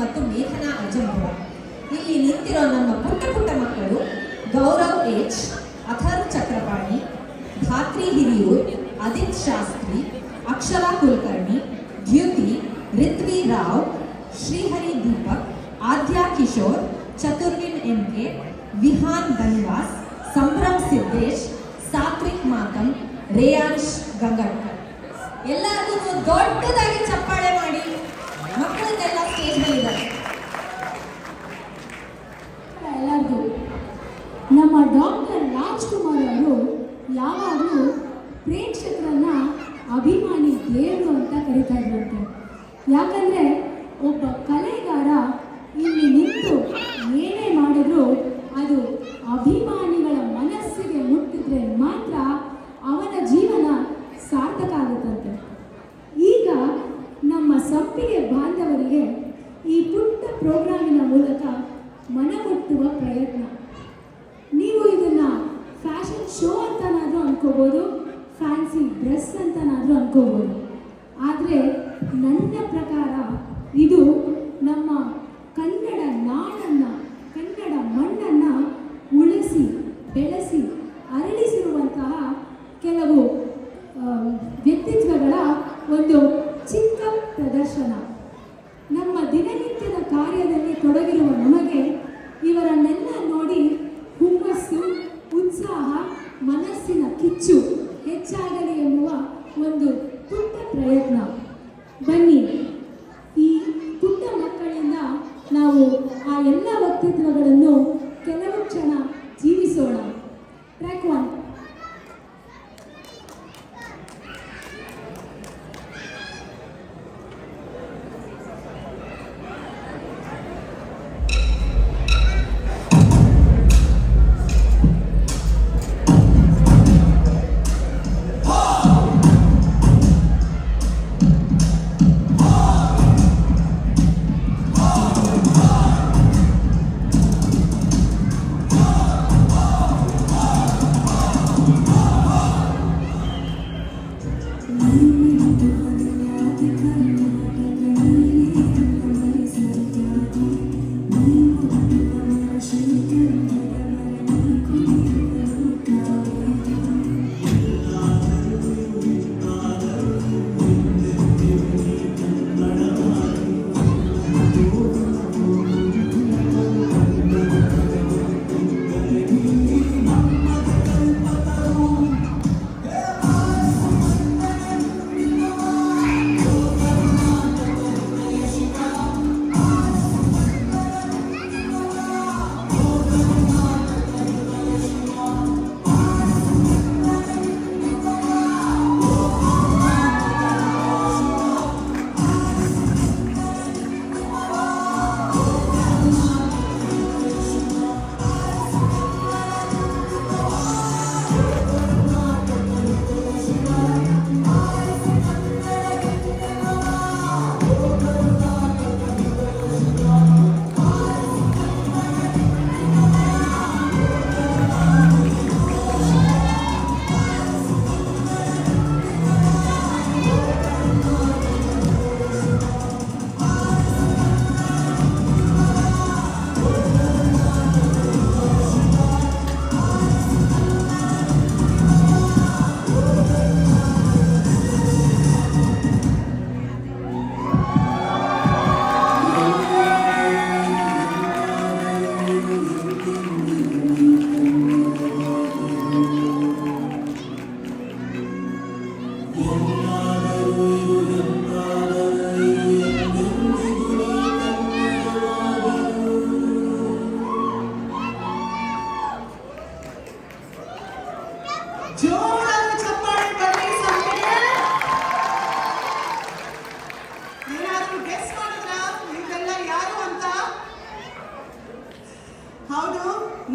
ಮತ್ತು ಮೇಘನಾ ಅಜಂಪುರ. ಇಲ್ಲಿ ನಿಂತಿರೋ ನಮ್ಮ ಪುಟ್ಟ ಪುಟ್ಟ ಮಕ್ಕಳು ಗೌರವ್ ಎಚ್, ಅಥರ್ವ್ ಚಕ್ರಪಾಣಿ, ಧಾತ್ರಿ ಹಿರಿಯೂರ್, ಅದಿತ್ ಶಾಸ್ತ್ರಿ, ಅಕ್ಷರಾ ಕುಲಕರ್ಣಿ, ದ್ಯುತಿ, ರಿತ್ವಿ ರಾವ್, ಶ್ರೀಹರಿ ದೀಪಕ್, ಆದ್ಯಾ ಕಿಶೋರ್, ಚತುರ್ವಿನ್ ಎಂಕೆ, ವಿಹಾನ್ ಬನಿವಾಸ್, ಸಂಭ್ರಮ್ ಸಿದ್ದೇಶ್, ಸಾತ್ವಿಕ್ ಮಾತಂ, ರೇಯಾಂಶ್ ಗಂಗಾಡ್ಕರ್. ಎಲ್ಲರಿಗೂ ದೊಡ್ಡದಾಗಿ ಚಪ್ಪಾಳೆ ಮಾಡಿ. ಮಕ್ಕಳನ್ನೆಲ್ಲ ಸ್ಟೇಜ್ ಮೇಲೆ ಇದ್ದಾರೆ. ಎಲ್ಲರಿಗೂ ನಮ್ಮ ಡಾಕ್ಟರ್ ರಾಜ್ಕುಮಾರ್ ಅವರು ಯಾವಾಗಲೂ ಪ್ರೇಕ್ಷಕರನ್ನ ಅಭಿಮಾನಿ ದೇವರು ಅಂತ ಕರೀತಾ ಇದ್ರಂತೆ. ಯಾಕಂದರೆ ಒಬ್ಬ ಕಲೆಗಾರ ಇಲ್ಲಿ ನಿಂತು ಏನೇ ಮಾಡಿದ್ರು ಅದು ಅಭಿಮಾನಿಗಳ ಮನಸ್ಸಿಗೆ ಮುಟ್ಟಿದ್ರೆ ಮಾತ್ರ ಅವನ ಜೀವನ ಸಾರ್ಥಕ ಆಗುತ್ತಂತೆ. ಈಗ ನಮ್ಮ ಸಂಪಿಗೆ ಬಾಂಧವರಿಗೆ ಈ ಪುಟ್ಟ ಪ್ರೋಗ್ರಾಮಿನ ಮೂಲಕ ಮನಮುಟ್ಟುವ ಪ್ರಯತ್ನ. ನೀವು ಇದನ್ನು ಫ್ಯಾಷನ್ ಶೋ ಅಂತನಾದರೂ ಅನ್ಕೋಬೋದು, ಫ್ಯಾನ್ಸಿ ಡ್ರೆಸ್ ಅಂತನಾದರೂ ಅನ್ಕೋಬೋದು. ಆದರೆ ನನ್ನ ಪ್ರಕಾರ ಇದು ನಮ್ಮ ಕನ್ನಡ ನಾಡನ್ನು, ಕನ್ನಡ ಮಣ್ಣನ್ನು ಉಳಿಸಿ ಬೆಳೆಸಿ ಅರಳಿಸಿರುವಂತಹ ಕೆಲವು ವ್ಯಕ್ತಿತ್ವಗಳ ಒಂದು ಚಿಕ್ಕ ಪ್ರದರ್ಶನ. ನಮ್ಮ ದಿನನಿತ್ಯದ ಕಾರ್ಯದಲ್ಲಿ ತೊಡಗಿರುವ ನಮಗೆ ಇವರನ್ನೆಲ್ಲ ನೋಡಿ ಹುಮ್ಮಸ್ಸು, ಉತ್ಸಾಹ, ಮನಸ್ಸಿನ ಕಿಚ್ಚು ಹೆಚ್ಚಾಗಲಿ ಎನ್ನುವ ಒಂದು ಪುಟ್ಟ ಪ್ರಯತ್ನ. ಬನ್ನಿ, ಈ ಪುಟ್ಟ ಮಕ್ಕಳಿಂದ ನಾವು ಆ ಎಲ್ಲ ವ್ಯಕ್ತಿತ್ವಗಳನ್ನು ಕೆಲವು ಕ್ಷಣ ಜೀವಿಸೋಣ. ಟ್ರ್ಯಾಕ್ 1.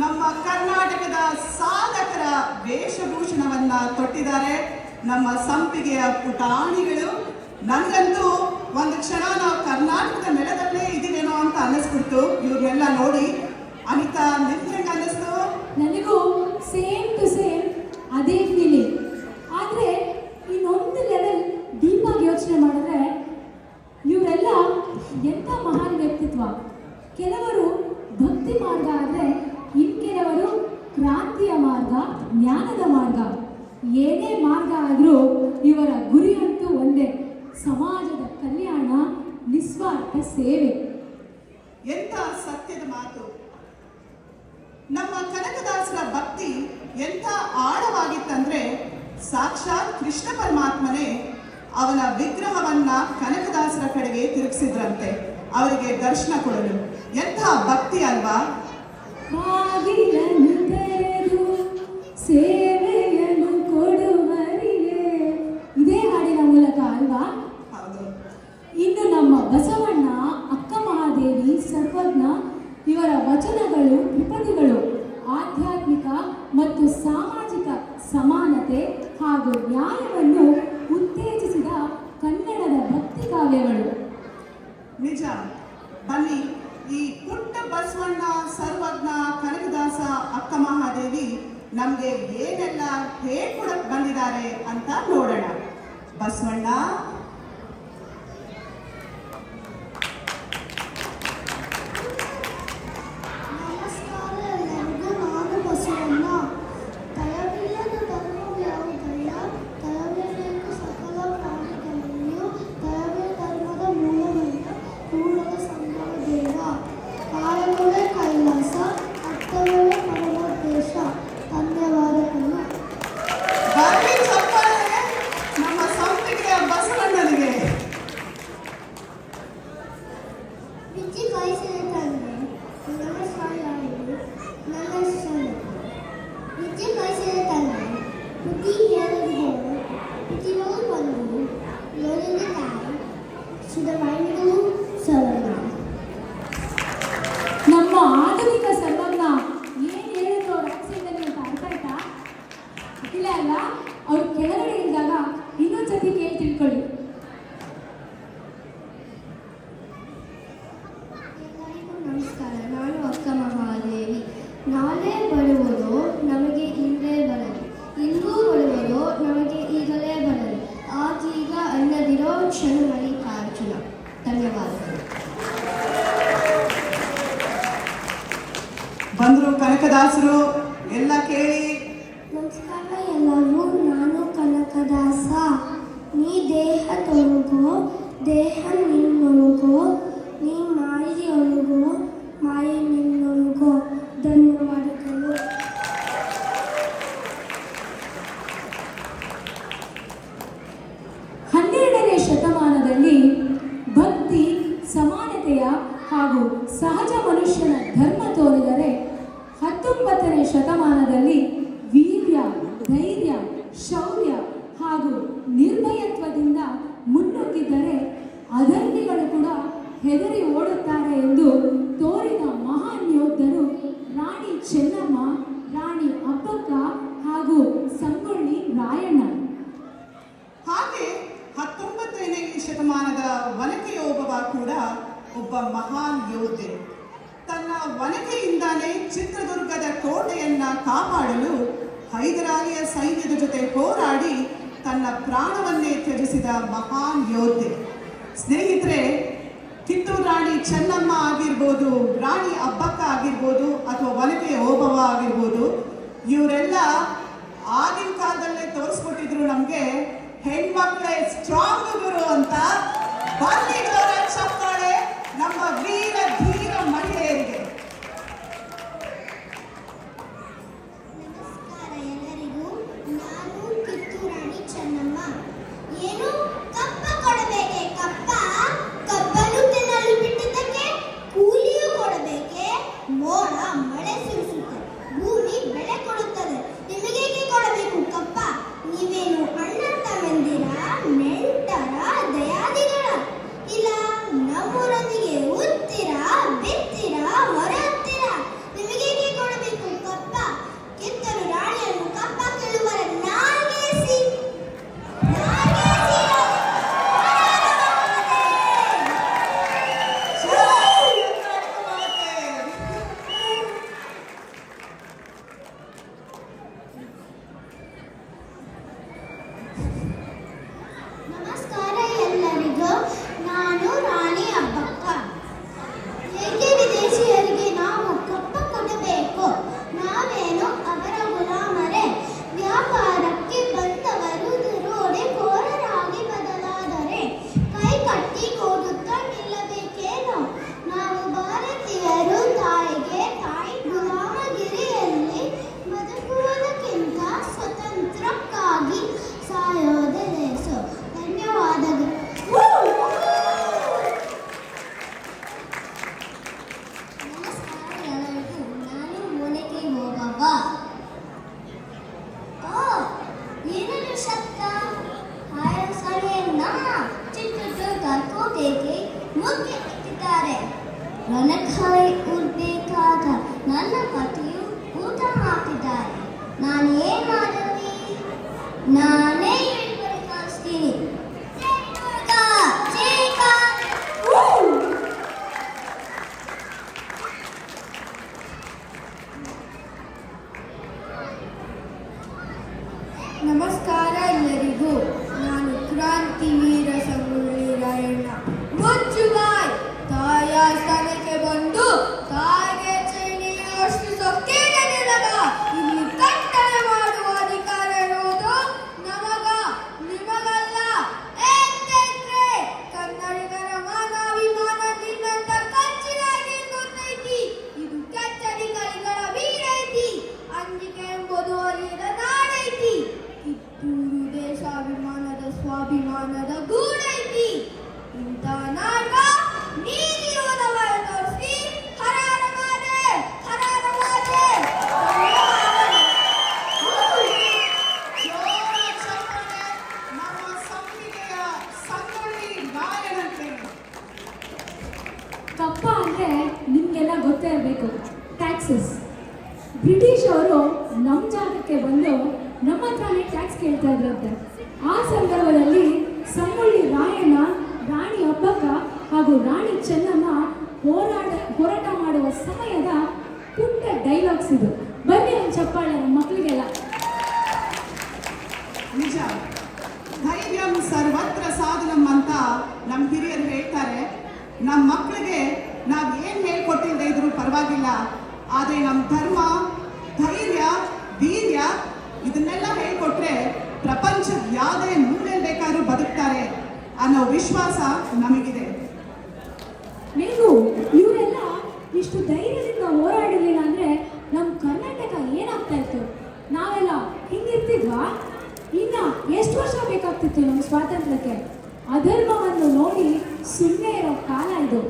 ನಮ್ಮ ಕರ್ನಾಟಕದ ಸಾಧಕರ ವೇಷಭೂಷಣವನ್ನ ತೊಟ್ಟಿದ್ದಾರೆ ನಮ್ಮ ಸಂಪಿಗೆಯ ಪುಟಾಣಿಗಳು. ನನಗಂತೂ ಒಂದು ಕ್ಷಣ ನಾವು ಕರ್ನಾಟಕದ ನೆಲದಲ್ಲೇ ಇದೀವೇನೋ ಅಂತ ಅನ್ನಿಸ್ಬಿಡ್ತು ಇವ್ರನ್ನೆಲ್ಲ ನೋಡಿ. ಅನಿತಾ, ನಿಮ್ಗೆ ಹೆಂಗೆ ಅನ್ನಿಸ್ತು? ನನಗೂ ಸೇಮ್ ಟು ಸೇಮ್ ಅದೇ ಫೀಲಿಂಗ್. ಆದರೆ ಇನ್ನೊಂದು ಲೆವೆಲ್ ಡೀಪಾಗಿ ಯೋಚನೆ ಮಾಡಿದ್ರೆ ಇವರೆಲ್ಲ ಎಂಥ ಮಹಾನ್ ವ್ಯಕ್ತಿತ್ವ ವ್ಯಕ್ತಿತ್ವ. ಕೆಲವರು ಭಕ್ತಿ ಮಾರ್ಗ ಆದರೆ ಇನ್ನು ಕೆಲವರು ಕ್ರಾಂತಿಯ ಮಾರ್ಗ, ಜ್ಞಾನದ ಮಾರ್ಗ. ಏನೇ ಮಾರ್ಗ ಆದರೂ ಇವರ ಗುರಿಯಂತೂ ಒಂದೇ: ಸಮಾಜದ ಕಲ್ಯಾಣ, ನಿಸ್ವಾರ್ಥ ಸೇವೆ. ಎಂಥ ಸತ್ಯದ ಮಾತು! ನಮ್ಮ ಕನಕದಾಸರ ಭಕ್ತಿ ಎಂಥ ಆಳವಾಗಿತ್ತಂದ್ರೆ ಸಾಕ್ಷಾತ್ ಕೃಷ್ಣ ಪರಮಾತ್ಮನೇ ಅವನ ವಿಗ್ರಹವನ್ನ ಕನಕದಾಸರ ಕಡೆಗೆ ತಿರುಗಿಸಿದ್ರಂತೆ, ಅವರಿಗೆ ದರ್ಶನ ಕೊಡಲು. ಎಂಥ ಭಕ್ತಿ ಅಲ್ವಾ? ಬಾಗಿಲನ್ನು ತೆರೆದು ಸೇವೆಯನ್ನು ಕೊಡುವರಿಗೆ, ಇದೇ ಹಾಡಿನ ಮೂಲಕ ಅಲ್ವಾ? ಹೌದು. ಇನ್ನು ನಮ್ಮ ಬಸವಣ್ಣ, ಅಕ್ಕ ಮಹಾದೇವಿ, ಸರ್ವಜ್ಞ ಇವರ ವಚನಗಳು, ತ್ರಿಪದಿಗಳು ಆಧ್ಯಾತ್ಮಿಕ ಮತ್ತು ಸಾಮಾಜಿಕ ಸಮಾನತೆ ಹಾಗೂ ನ್ಯಾಯವನ್ನು ಉತ್ತೇಜಿಸಿದ ಕನ್ನಡದ ಭಕ್ತಿ ಕಾವ್ಯಗಳು. ನಿಜ. ಬನ್ನಿ, ಈ ಪುಟ್ಟ ಬಸವಣ್ಣ, ಸರ್ವಜ್ಞ, ಕನಕದಾಸ, ಅಕ್ಕ ಮಹಾದೇವಿ ನಮ್ಗೆ ಏನೆಲ್ಲ ಹೇಳ್ಕೊಡಕ್ ಬಂದಿದ್ದಾರೆ ಅಂತ ನೋಡೋಣ. ಬಸವಣ್ಣ. ನಮಸ್ಕಾರ ಎಲ್ಲರಿಗೂ. ನಾನು ಬಸವಣ್ಣ. ದಯವಿಲ್ಲದ ಧರ್ಮವು ಯಾವುದಲ್ಲ, ದಯವಿರಬೇಕು ಸಕಲ ಪ್ರಾಣಿಗಳಲ್ಲಿಯೂ. ದಯವೇ ಧರ್ಮದ ಮೂಲವಲ್ಲ, ಕೂಡಲ ಸಂಗಮ ದೇವ. ಕಾಯಗಳೇ ಕೈಲಾಸ, ಅರ್ಥಗಳೇ ಪರಮೋದ್ದೇಶ. ಧನ್ಯವಾದಗಳು. ಬರ್ರಿ ಚಪ್ಪಾಳೆ ನಮ್ಮ ಸಂಪಿಗೆಯ ಬಸವಣ್ಣನಿಗೆ. ವಿದ್ಯೆ ಕಲಿಸಿದ ತಂದೆ ನನ್ನ ಶಾಲೆಯಲ್ಲಿ ನನ್ನ ಶಾಲೆ. ವಿದ್ಯೆ ಕಲಿಸಿದ ತಂದೆ ಬುದ್ಧಿ ಹೇಳದಿಗಳು ಬುದ್ಧಿಗಳು ಬಂದು ಲೋನಿನ ತಾಯಿ ಸುಧಮೈಗಳು ಸರ್ವಜ್ಞ. ನಮ್ಮ ಆಧುನಿಕ ಸರ್ವಜ್ಞ ಏನ್ ಹೇಳಿದ್ರು ಅವ್ರ ಆಕ್ಸಿಡೆಂಟ್ ಅಂತ ಅರ್ಥ ಆಯ್ತಾ? ಇಲ್ಲ ಅಲ್ಲ, ಅವ್ರು ಕೆಳಗಡೆ ಇದ್ದಾಗ ಇನ್ನೊಂದ್ ಸತಿ ಕೇಳಿ ತಿಳ್ಕೊಳ್ಳಿ. ಎಲ್ಲರಿಗೂ ನಮಸ್ಕಾರ. ನಾನು ಅಕ್ಕ ಮಹಾದೇವಿ. ನಾಳೆ ಬರುವುದು ನಮಗೆ ಇಂದೇ ಬರಲಿ, ಇಂದು ಬರುವುದು ನಮಗೆ ಈಗಲೇ ಬರಲಿ. ಆಗೀಗ ಅನ್ನದಿರೋ ಕ್ಷಣ ಮಲ್ಲಿಕಾರ್ಜುನ. ಧನ್ಯವಾದಗಳು. ಬಂದ್ರು ಕನಕದಾಸರು, ಎಲ್ಲ ಕೇಳಿ. ನಮಸ್ಕಾರ ಎಲ್ಲರೂ. ನಾನು ಕನಕದಾಸ. ನೀ ದೇಹ ತೊಳಗೋ, ದೇಹ ನಿನ್ನೊಳಗೋ. ನೀ ಮಾಯೆಯೊಳಗೋ, ಮಾಯೆ ನಿನ್ನೊಳಗೋ. ಧನ್ಯವಾದಗಳು. 12ನೇ ಶತಮಾನದಲ್ಲಿ ಭಕ್ತಿ, ಸಮಾನತೆಯ ಹಾಗೂ ಸಹಜ ಮನುಷ್ಯನ ಧರ್ಮ ತೋರಿದರೆ 19ನೇ ಶತಮಾನದಲ್ಲಿ ವೀರ್ಯ, ಧೈರ್ಯ, ಶೌರ್ಯ ಹಾಗೂ ನಿರ್ಭಯತ್ವದಿಂದ ಮುನ್ನುಗ್ಗಿದ್ದರೆ ಅಧರ್ಮಿಗಳು ಕೂಡ ಹೆದರಿ ಓಡುತ್ತಾರೆ ಎಂದು ತೋರಿದ ಮಹಾನ್ ಯೋಧರು ರಾಣಿ ಚೆನ್ನಮ್ಮ, ರಾಣಿ ಅಬ್ಬಕ್ಕ ಹಾಗೂ ಸಂಗೊಳ್ಳಿ ರಾಯಣ್ಣ. ಹಾಗೆ 19ನೇ ಶತಮಾನದ ವನಕೆಯೋಬವ ಕೂಡ ಒಬ್ಬ ಮಹಾನ್ ಯೋಧೆ. ತನ್ನ ವನಕೆಯಿಂದಾನೇ ಚಿತ್ರದುರ್ಗದ ಕೋಟೆಯನ್ನ ಕಾಪಾಡಲು ಹೈದರಾಲಿಯ ಸೈನ್ಯದ ಜೊತೆ ಹೋರಾಡಿ ತನ್ನ ಪ್ರಾಣವನ್ನೇ ತ್ಯಜಿಸಿದ ಮಹಾನ್ ಯೋಧೆ. ಸ್ನೇಹಿತರೆ, ಕಿತ್ತೂರು ರಾಣಿ ಚೆನ್ನಮ್ಮ ಆಗಿರ್ಬೋದು, ರಾಣಿ ಅಬ್ಬಕ್ಕ ಆಗಿರ್ಬೋದು, ಅಥವಾ ವನಕೆಯ ಓಬವ್ವ ಆಗಿರ್ಬೋದು, ಇವರೆಲ್ಲ ಆಗಿನ ಕಾಲದಲ್ಲೇ ತೋರಿಸ್ಕೊಟ್ಟಿದ್ರು ನಮಗೆ ಹೆಣ್ಮಕ್ಳೇ ಸ್ಟ್ರಾಂಗ್ ಗುರು ಅಂತ. ಬನ್ನಿ ಜೋರ ಚಪ್ಪಾಳೆ ನಮ್ಮ ವೀರ ಧೀರ ಮಹಿಳೆಯರಿಗೆ. ನಮಸ್ಕಾರ ಎಲ್ಲರಿಗೂ. ನಾನು ಕಿತ್ತೂರು ರಾಣಿ ಚೆನ್ನಮ್ಮ. ಏನು ಕಪ್ಪ ಕೊಡಬೇಕೆ? ಕಪ್ಪನ್ನು ತಿನ್ನಲು ಬಿಟ್ಟಿದ್ದಕ್ಕೆ ಕೂಲಿಯೂ ಕೊಡಬೇಕೆ? ಮೋಡ ಮಳೆ ಸುರಿಸುತ್ತೆ, ಭೂಮಿ ಬೆಳೆ ಕೊಡುತ್ತದೆ, ನಿಮಗೇಕೆ ಕೊಡಬೇಕು ಕಪ್ಪ? ನೀವೇನು ಅಣ್ಣ ತಮ್ಮಂದಿರ, ನೆಂಟರ, ದಯಾದಿಗಳ? ಇಲ್ಲ ಮುಗ್ಗೆ ಇಟ್ಟಿದ್ದಾರೆ. ನನಗಾಗಿ ಉಡ್ಬೇಕಾದ ನನ್ನ ಪತಿಯು ಊಟ ಹಾಕಿದ್ದಾರೆ. ನಾನೇನ್ ಮಾಡಲಿ? ನಾನೇ ಇಳುವರಿ ಕಳಿಸ್ತೀನಿ. ನಮಸ್ಕಾರ ಎಲ್ಲರಿಗೂ. ನಾನು ಕ್ರಾಂತಿವೀರ ಸಂಗೊಳ್ಳಿ ರಾಯಣ್ಣ. ಮುಚ್ಚುಗಾಯ್ ತಾಯ ಸ್ಥಾನಕ್ಕೆ ಬಂದು ತಾಯಿಗೆ ಚೈನಿಯಷ್ಟು ಸೊಕ್ಕೇನೆ ನಿನಗ ಇಲ್ಲಿ ಕಟ್ಟಳೆ ಮಾಡುವ ಅಧಿಕಾರ ಇರುವುದು ನಮಗ, ನಿಮಗಲ್ಲ. ಏಕೆಂದ್ರೆ ಕನ್ನಡಿಗರ ಮಾನಾಭಿಮಾನ ನಿನ್ನಂತ ಕಚ್ಚಿನಾಗಿ ಗೊತ್ತೈತಿ. ಇದು ಕೆಚ್ಚಡಿಗಳಿಗಳ ವೀರೈತಿ. ಅಂಜಿಕೆ ಎಂಬುದು ಅರಿಯದ ನಾಡೈತಿ. ಕಿತ್ತೂರು ದೇಶಾಭಿಮಾನದ ಸ್ವಾಭಿಮಾನದ ಗೂಡೈತಿ. ಇಂಥ ನಾಡ ನೀತಿಯುವುದವ ತೋರಿಸಿ ಹರಾರ ಮಾಡೆ, ಹರಾರ ಮಾಡೆ. ಜೋರ ಚಪ್ಪಾಳೆ ನಮ್ಮ ಸಂಪಿಗೆಯ ಸಂಗೊಳ್ಳಿ ರಾಯಣ್ಣನಿಗೆ. ಕಪ್ಪ ಅಂದರೆ ನಿಮಗೆಲ್ಲ ಗೊತ್ತೇ ಇರಬೇಕು, ಟ್ಯಾಕ್ಸಸ್. ಬ್ರಿಟಿಷ್ ಅವರು ನಮ್ಮ ಜಾಗಕ್ಕೆ ಬಂದು ನಮ್ಮ ಹತ್ರನೇ ಟ್ಯಾಕ್ಸ್ ಕೇಳ್ತಾ ಇದ್ರಂತೆ. ಆ ಸಂದರ್ಭದಲ್ಲಿ ಸಂಗೊಳ್ಳಿ ರಾಯಣ್ಣ ರಾಣಿ ಅಬ್ಬಕ್ಕ ಹಾಗೂ ರಾಣಿ ಚೆನ್ನಮ್ಮ ಹೋರಾಟ ಮಾಡುವ ಸಮಯದ ಪುಟ್ಟ ಡೈಲಾಗ್ಸ್ ಇದು. ಬನ್ನಿ ಒಂದು ಚಪ್ಪಾಳೆ ನಮ್ಮ ಮಕ್ಕಳಿಗೆಲ್ಲ. ನಿಜ, ಧೈರ್ಯಂ ಸರ್ವತ್ರ ಸಾಧನಂ ಅಂತ ನಮ್ಮ ಹಿರಿಯರು ಹೇಳ್ತಾರೆ. ನಮ್ಮ ಮಕ್ಕಳಿಗೆ ನಾವು ಏನು ಹೇಳ್ಕೊಟ್ಟಿಲ್ಲದೆ ಇದ್ರೂ ಪರವಾಗಿಲ್ಲ, ಆದರೆ ನಮ್ಮ ಧರ್ಮ, ಧೈರ್ಯ, ವೀರ್ಯ ಇದನ್ನೆಲ್ಲ ಹೇಳ್ಕೊಟ್ರೆ ಪ್ರಪಂಚದ ಯಾವುದೇ ಮೂಲೆಯಲ್ಲಿ ಬೇಕಾದ್ರೂ ಬದುಕ್ತಾರೆ ಅನ್ನೋ ವಿಶ್ವಾಸ ನಮಗಿದೆ. ನೀವು ಇವರೆಲ್ಲ ಇಷ್ಟು ಧೈರ್ಯದಿಂದ ಹೋರಾಡಿರಲಿಲ್ಲ ಅಂದರೆ ನಮ್ಮ ಕರ್ನಾಟಕ ಏನಾಗ್ತಾ ಇತ್ತು? ನಾವೆಲ್ಲ ಹಿಂಗಿರ್ತಿದ್ವಾ? ಇನ್ನು ಎಷ್ಟು ವರ್ಷ ಬೇಕಾಗ್ತಿತ್ತು ನಮ್ಮ ಸ್ವಾತಂತ್ರ್ಯಕ್ಕೆ? ಅಧರ್ಮವನ್ನು ನೋಡಿ ಸುಮ್ಮನೆ ಇರೋ ಕಾಲ ಇದು.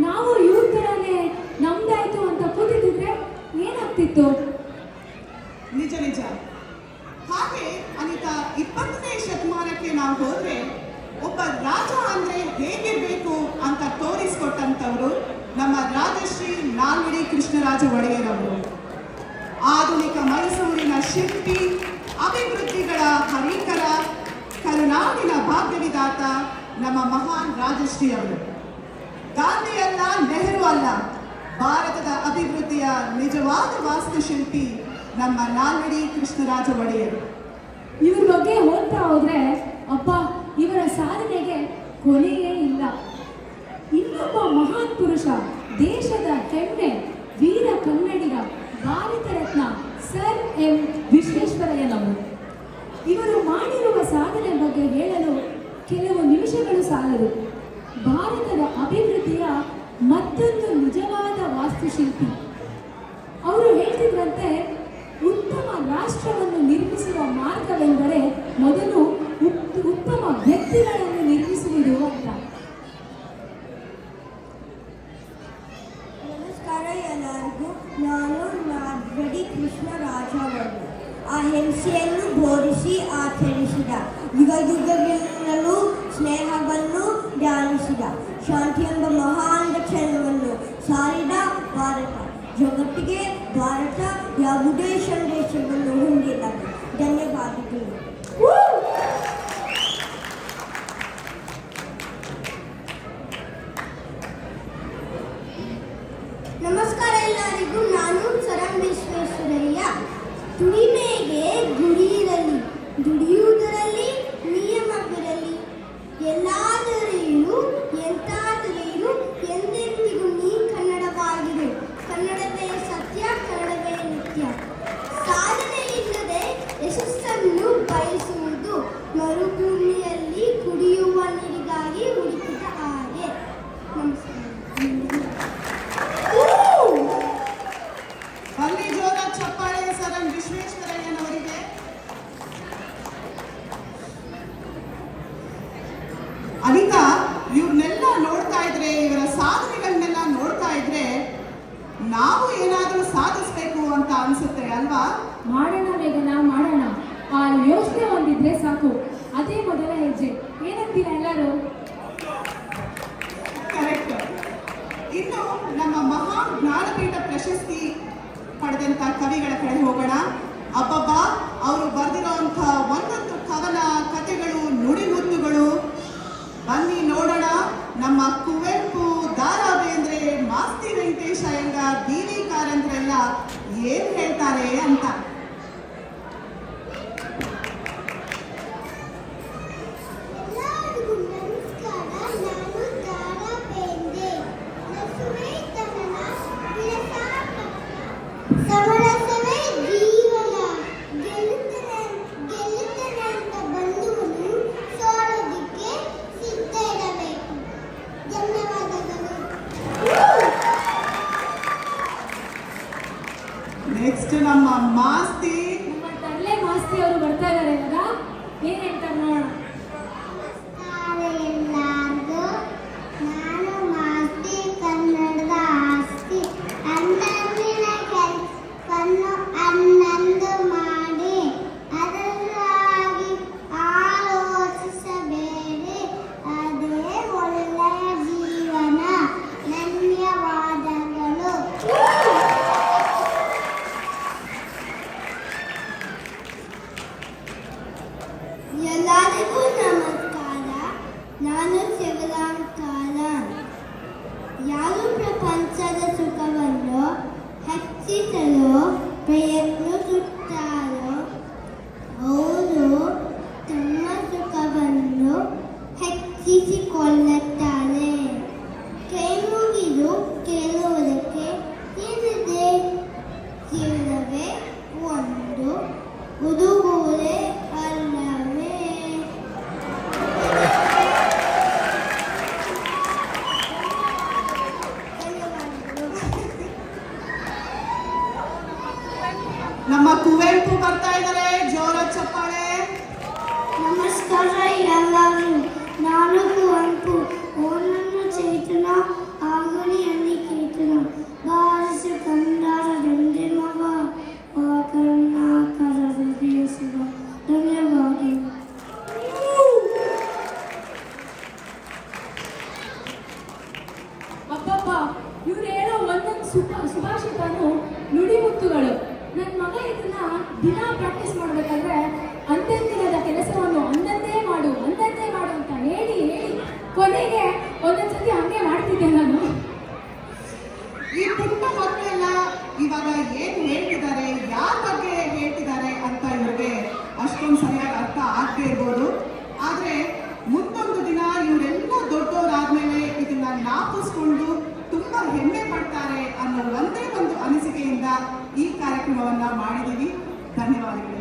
ನಾವು ಇವ್ರ ಥರನೇ ನಮ್ದಾಯ್ತು ಅಂತ ಕೂತಿದ್ರೆ ಏನಾಗ್ತಿತ್ತು? ನಿಜ ನಿಜ. ಹಾಗೆ ಅನಿತಾ, 20ನೇ ಶತಮಾನಕ್ಕೆ ನಾವು ಹೋದ್ರೆ ಒಬ್ಬ ರಾಜ ಅಂದ್ರೆ ಹೇಗಿರ್ಬೇಕು ಅಂತ ತೋರಿಸ್ಕೊಟ್ಟಂಥವ್ರು ನಮ್ಮ ರಾಜಶ್ರೀ ನಾಲ್ವಡಿ ಕೃಷ್ಣರಾಜ ಒಡೆಯರವರು. ಆಧುನಿಕ ಮೈಸೂರಿನ ಶಿಲ್ಪಿ, ಅಭಿವೃದ್ಧಿಗಳ ಹರೀಕರ, ಕರುನಾಡಿನ ಭಾಗ್ಯವಿದಾತ ನಮ್ಮ ಮಹಾನ್ ರಾಜಶ್ರೀ ಅವರು. ಗಾಂಧಿ ಅಲ್ಲ, ನೆಹರು ಅಲ್ಲ, ಭಾರತದ ಅಭಿವೃದ್ಧಿಯ ನಿಜವಾದ ವಾಸ್ತುಶಿಲ್ಪಿ ನಮ್ಮ ನಾಲ್ವಡಿ ಕೃಷ್ಣರಾಜ ಒಡೆಯರು. ಇವ್ರ ಬಗ್ಗೆ ಓದ್ತಾ ಹೋದ್ರೆ ಅಪ್ಪ, ಇವರ ಸಾಧನೆಗೆ ಕೊನೆಯೇ ಇಲ್ಲ. ಇನ್ನೊಬ್ಬ ಮಹಾನ್ ಪುರುಷ, ದೇಶದ ಹೆಮ್ಮೆ, ವೀರ ಕನ್ನಡಿಗ, ಭಾರತ ರತ್ನ ಸರ್ ಎಂ ವಿಶ್ವೇಶ್ವರಯ್ಯನವರು. ಇವರು ಮಾಡಿರುವ ಸಾಧನೆ ಬಗ್ಗೆ ಹೇಳಲು ಕೆಲವು ನಿಮಿಷಗಳು ಸಾಲದು. ಭಾರತದ ಅಭಿವೃದ್ಧಿಯ ಮತ್ತೊಂದು ನಿಜವಾದ ವಾಸ್ತುಶಿಲ್ಪಿ. ಅವರು ಹೇಳ್ತಿದ್ರಂತೆ, ಉತ್ತಮ ರಾಷ್ಟ್ರವನ್ನು ನಿರ್ಮಿಸುವ ಮಾರ್ಗವೆಂದರೆ ಮೊದಲು ಉತ್ತಮ ವ್ಯಕ್ತಿಗಳನ್ನು ನಿರ್ಮಿಸುವುದು ಅಂತ. ನಮಸ್ಕಾರ ಎಲ್ಲರಿಗೂ. ನಾನು ನಾಲ್ವಡಿ ಕೃಷ್ಣರಾಜ ಒಡೆಯ. ಅಹಿಂಸೆಯನ್ನು ಬೋಧಿಸಿ ಆಚರಿಸಿದ, ಯುಗ ಯುಗಗಳಿಂದಲೂ ಸ್ನೇಹವನ್ನು ಧ್ಯಾನಿಸಿದ, ಶಾಂತಿ ಎಂಬ ಮಹಾನ್ ಲಕ್ಷಣವನ್ನು ಸಾರಿದ ಭಾರತ. ಜಗತ್ತಿಗೆ ಭಾರತ ಯಾವುದೇ ಸಂದೇಶವನ್ನು ಹೊಂದಿಲ್ಲ. ಧನ್ಯವಾದಗಳು. ನಮಸ್ಕಾರ ಎಲ್ಲರಿಗೂ. ನಾನು ಸರ್ ಎಂ ವಿಶ್ವೇಶ್ವರಯ್ಯ. ದುಡಿಮೆಗೆ ಗುರಿಯಿರಲಿ, ದುಡಿಯುವುದರಲ್ಲಿ ನಿಯಮವಿರಲಿ. ಎಲ್ಲಾದರೇನು ಎಂತಾದರೇನು ಎಂದೆಂದಿಗೂ ನೀ ಕನ್ನಡವಾಗಿರು. ಕನ್ನಡವೇ ಸತ್ಯ, ಕನ್ನಡವೇ ನಿತ್ಯ. ಸಾಧನೆ ಇಲ್ಲದೆ ಯಶಸ್ಸನ್ನು ಬಯಸುವುದು ಮರುಭೂಮಿಯಲ್ಲಿ ಕುಡಿಯುವ ನೀರಿಗಾಗಿ ಹುಡುಕಿದ ಹಾಗೆ. ನಮಸ್ಕಾರ. ಅಲ್ಲಿ ಜೋರ ಚಪ್ಪಾಳೆ ಸರ್ ಎಂ ವಿಶ್ವೇಶ್ವರಯ್ಯನವರಿಗೆ. ಅನಿತಾ, ಇವ್ರನ್ನೆಲ್ಲ ನೋಡ್ತಾ ಇದ್ರೆ, ಇವರ ಸಾಧನೆಗಳನ್ನೆಲ್ಲ ನೋಡ್ತಾ ಇದ್ರೆ ನಾವು ಏನಾದರೂ ಸಾಧಿಸ್ಬೇಕು ಅಂತ ಅನ್ಸುತ್ತೆ ಅಲ್ವಾ? ಮಾಡೋಣ ಬೇಗನ, ಮಾಡೋಣ. ಆ ಯೋಚನೆ ಒಂದಿದ್ರೆ ಸಾಕು, ಅದೇ ಮೊದಲ ಹೆಜ್ಜೆ. ಏನಂತೀರ ಎಲ್ಲರೂ? ಕರೆಕ್ಟ್. ನಮ್ಮ ಮಹಾ ಜ್ಞಾನಪೀಠ ಪ್ರಶಸ್ತಿ ಪಡೆದಂತ ಕವಿಗಳ ಕಡೆ ಹೋಗೋಣ. ಅಬ್ಬಬ್ಬ, ಅವರು ಬರೆದಿರುವಂಥ ಒಂದೊಂದು ಕವನ, ಕಥೆಗಳು, ನುಡಿಮುತ್ತುಗಳು. ಬನ್ನಿ ನೋಡೋಣ ನಮ್ಮ ಕುವೆಂಪು, ದಾರಾ ಬೇಂದ್ರೆ, ಮಾಸ್ತಿ ವೆಂಕಟೇಶ ಅಯ್ಯಂಗಾರ್, ಬಿ.ವಿ. ಕಾರಂತರೆಲ್ಲ ಏನ್ ಹೇಳ್ತಾರೆ ಅಂತ. ಎಲ್ಲರಿಗೂ ನಮಸ್ಕಾರ. ನಾನು ದಾರಾ ಬೇಂದ್ರೆ. ನಸುವೆ ಕನ್ನಡ, ಸಮರಸವೇ ಜೀವನ. ಗೆಲ್ಲುತ್ತೇನೆ ಅಂತ ಬಂದವನು ಸೋಲೋದಕ್ಕೆ ಸಿದ್ಧ ಇರಬೇಕು. ಧನ್ಯವಾದಗಳು. ನೆಕ್ಸ್ಟ್ ನಮ್ಮ ಮಾಸ್ತಿ. ನಮ್ಮ ತರಲೆ ಮಾಸ್ತಿ ಅವರು ಬರ್ತಾ ಇದ್ದಾರೆ ಇವಾಗ. ಏನ್ ಹೇಳ್ತಾರೆ ನೋಡೋಣ. ನಮಸ್ಕಾರ ಎಲ್ಲರಿಗೂ. ನಾನು ಮಾಸ್ತಿ, ಕನ್ನಡದ ಆಸ್ತಿ. ಅಂದಿನ ಕೆಲಸವನ್ನು ಅನ್ನೊಂದು ಮಾಡಿ ಅದರಾಗಿ ಆಲೋಚಿಸಬೇಡಿ. ಅದೇ ಒಳ್ಳೆಯ ಜೀವನ. ಧನ್ಯವಾದಗಳು. ಎಲ್ಲರಿಗೂ ನಮಸ್ಕಾರ. ನಾನು ಶಿವರಾಂಕಾರ. ಯಾರು ಪ್ರಪಂಚದ ಸುಖವನ್ನು ಹೆಚ್ಚಿಸಲು ಪ್ರಯತ್ನಿಸುತ್ತಾರೋ ಅವರು ತಮ್ಮ ಸುಖವನ್ನು ಹೆಚ್ಚಿಸಿಕೊಳ್ಳುತ್ತಾರೆ. ಕೈ ಮುಗಿದು ಕೇಳುವುದಕ್ಕೆ ಏನಿದೆ? ಜೀವನವೇ ಒಂದು ಉಡುಗೊರೆ ಅಲ್ಲವೇ? ನಮ್ಮ ಕುವೆಂಪು ಬರ್ತಾ ಇದ್ದಾರೆ, ಜೋರ ಚಪ್ಪಾಳೆ. ನಮಸ್ಕಾರ ಎಲ್ಲರೂ. ನಾನು ಕುವೆಂಪು. ಓನನ್ನು ಚೇತನ ಆಗಲಿ ಅಲ್ಲಿ ಕೇತನ. ಬಾರಿಸು ಕನ್ನಡದೊಂದೆ ಮಗ, ಕರುಣಾಕರ ಹೃದಯ ಸುಖ. ಧನ್ಯವಾದಗಳು. ಅಬ್ಬಬ್ಬ, ಇವ್ರು ಹೇಳೋ ಒಂದೊಂದು ಸುಭಾಷಿತನು ನುಡಿಮುತ್ತುಗಳು. ನನ್ನ ಮಗ ಇದನ್ನ ದಿನ ಪ್ರಾಕ್ಟೀಸ್ ಮಾಡಬೇಕಾದ್ರೆ ಅಂದಂದಿರದ ಕೆಲಸವನ್ನು ಅಂದಂದೇ ಮಾಡು ಅಂತ ಹೇಳಿ ಕೊನೆಗೆ ಒಂದೊಂದ್ಸತಿ ಹಂಗೆ ಮಾಡ್ತಿದ್ದೆ ನಾನು. ಈ ಪುಟ್ಟ ಮಕ್ಕಳೆಲ್ಲ ಇವಾಗ ಏನ್ ಹೇಳ್ತಿದ್ದಾರೆ, ಯಾರ ಬಗ್ಗೆ ಹೇಳ್ತಿದ್ದಾರೆ ಅಂತ ಇವ್ರಿಗೆ ಅಷ್ಟೊಂದು ಸರಿಯಾಗಿ ಅರ್ಥ ಆಗದೆ ಇರ್ಬೋದು. ಆದ್ರೆ ಮುಂದೊಂದು ದಿನ ಇವರೆಲ್ಲ ದೊಡ್ಡವರಾದ್ಮೇಲೆ ಇದನ್ನ ಜ್ಞಾಪಿಸ್ಕೊಂಡು ತುಂಬಾ ಹೆಮ್ಮೆ ಪಡ್ತಾರೆ ಅನ್ನೋ ಒಂದೇ ಒಂದು ಅನಿಸಿಕೆಯಿಂದ ಈ ಕಾರ್ಯಕ್ರಮವನ್ನ ಮಾಡಿದ್ದೀವಿ. ಧನ್ಯವಾದಗಳು.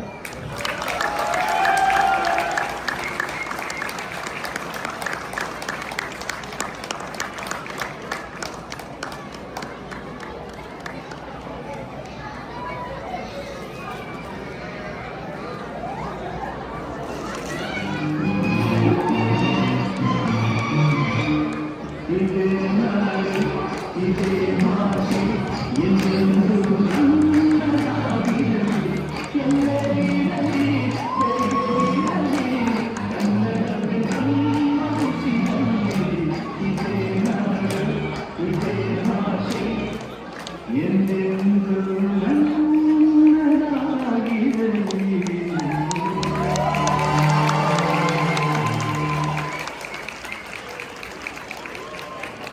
ಎಂದೆಂದು